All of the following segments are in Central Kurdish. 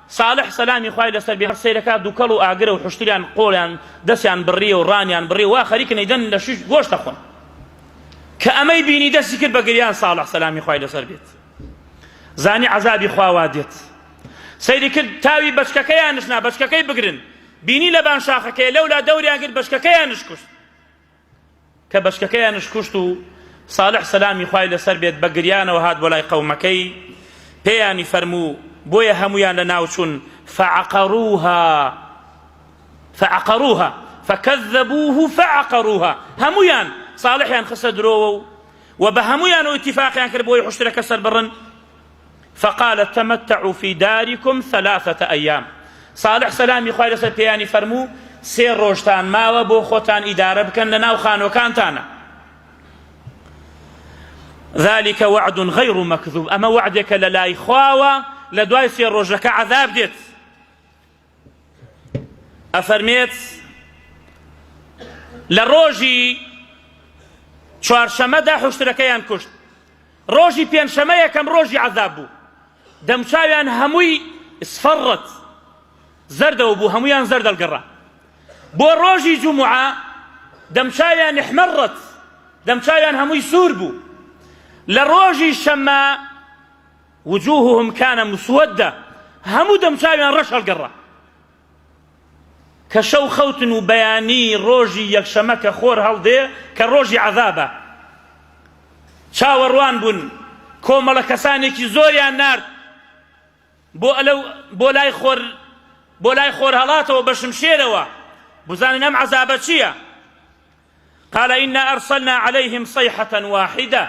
صالح سلامی خوای لەسەر بێ سەیرەکە دووکەڵ و ئاگرە و حشتیان قۆڵیان دەستیان بڕیە و ڕانیان بڕێ وا خەریکن ئەیدەن لە شوش گۆشت دەخۆن کە ئەمەی بینی دەستی کرد بە گریان صالح سلامی خوای لەسەر بێت زانی عەزابی خوا وا دێت سەیری کرد تاوی بەچکەکەیان نشنا بەچکەکەی بگرن بینی لە بان شاخەکەی لەولا دەوریان کرد بەچکەکەیانش کوشت کە بەچکەکەیانش کوشت و صالح سلامی خوای لەسەر بێت بە گریانەوە هات بۆ لای قەومەکەی پێیانی فەرموو بۆیە هەمویان لە ناو چوون فعقروها فكذبوه فعقروها هەمویان صالحیان خسە درۆوە و بە هەمویان و اتفاقیان کرد بۆی حشتەکە سەر بڕن فقال تمتعوا في داركم 3 أيام صالح سلامی خوای لەسەر پێیانی فەرموو 3 ڕۆژتان ماوە بۆ خۆتان ئیدارە بکەن لە ناو خانۆکانتانە ذلك وعد غير مكذوب أما وعدك للاي خواوة لدواي 3 ڕۆژەکە عذاب دێت ئەفەرمێت لە ڕۆژی چوارشەمەدا حوشترەکەیان کوشت ڕۆژی پێنجشەمە یەکەم ڕۆژی عذاب بوو دەمچاویان هەمووی اسفەڕت زەردەوە بوو هەمویان زەردەڵگەڕا بۆ ڕۆژی جومعە دەمچاویان احمەڕت دەمچاویان هەمووی سوور بوو لە ڕۆژی شەمە وجوههم كان مسودة هەموو دەمچاویان ڕەش هەڵگەڕا کە شەو خەوتن و بەیانی ڕۆژی یەکشەمە کە خۆر هەڵدێ کە ڕۆژی عەذابە چاوەڕوان بوون کۆمەڵە کەسانێکی زۆریان نارد بۆ لای خۆر هەڵاتەوە بە شمشێرەوە بزانن ئەم عەذابە چییە قال إنا أرسلنا عليهم صيحة واحدة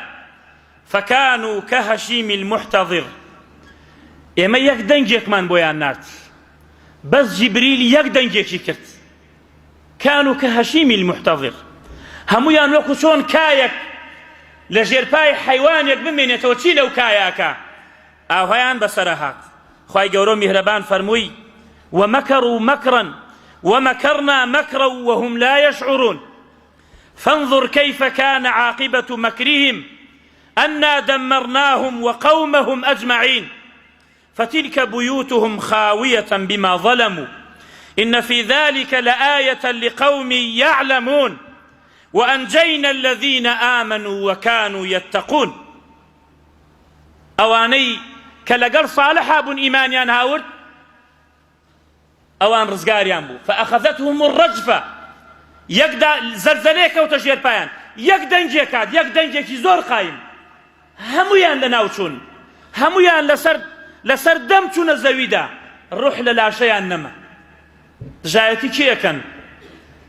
فكانوا كهشيم المحتضر ئێمە یەک دەنگێکمان بۆیان نارد بەس جیبریل یەک دەنگێکی کرد كانوا كهشيم المحتضر هەمویان وەکو چۆن کایەک لە ژێرپای حەیوانێک بمێنێتەوە چی لەو کایاکە ئاوهەیان بەسەرە هات خوای گەورە میهرەبان فەرمووی ومكروا مكرا ومكرنا مكرا وهم لا يشعرون فانظر كيف كان عاقبة مكرهم أنا دمرناهم وقومهم أجمعين فتلك بيوتهم خاوية بما ظلموا إن في ذلك لآية لقوم يعلمون وأنجينا الذين آمنوا وكانوا يتقون أواني كاللقل صالحا بن إيمانيان هاورد أوان رزقاريان بو فأخذتهم الرجفة يقدا زلزليك وتشير بايان يقدا جيكاد يقدا جيكي زور قايم هميان لناوچون هميان لسر دم چون زويدا روح للاشيان نما جايتي كيكن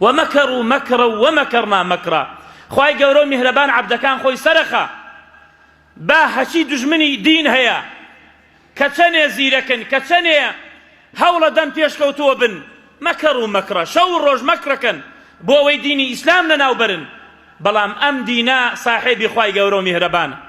ومكروا مكرا ومكرنا مكرا خواي قورو مهربان عبدكان خوي سرخا با هشي دجمني دين هيا كتني زيركن كتني هولا دم بيشكوتو بن مكروا مكرا شو روج مكركن بو وي ديني اسلام لنا وبرن بلام ام دينا صاحبي خواي قورو مهربان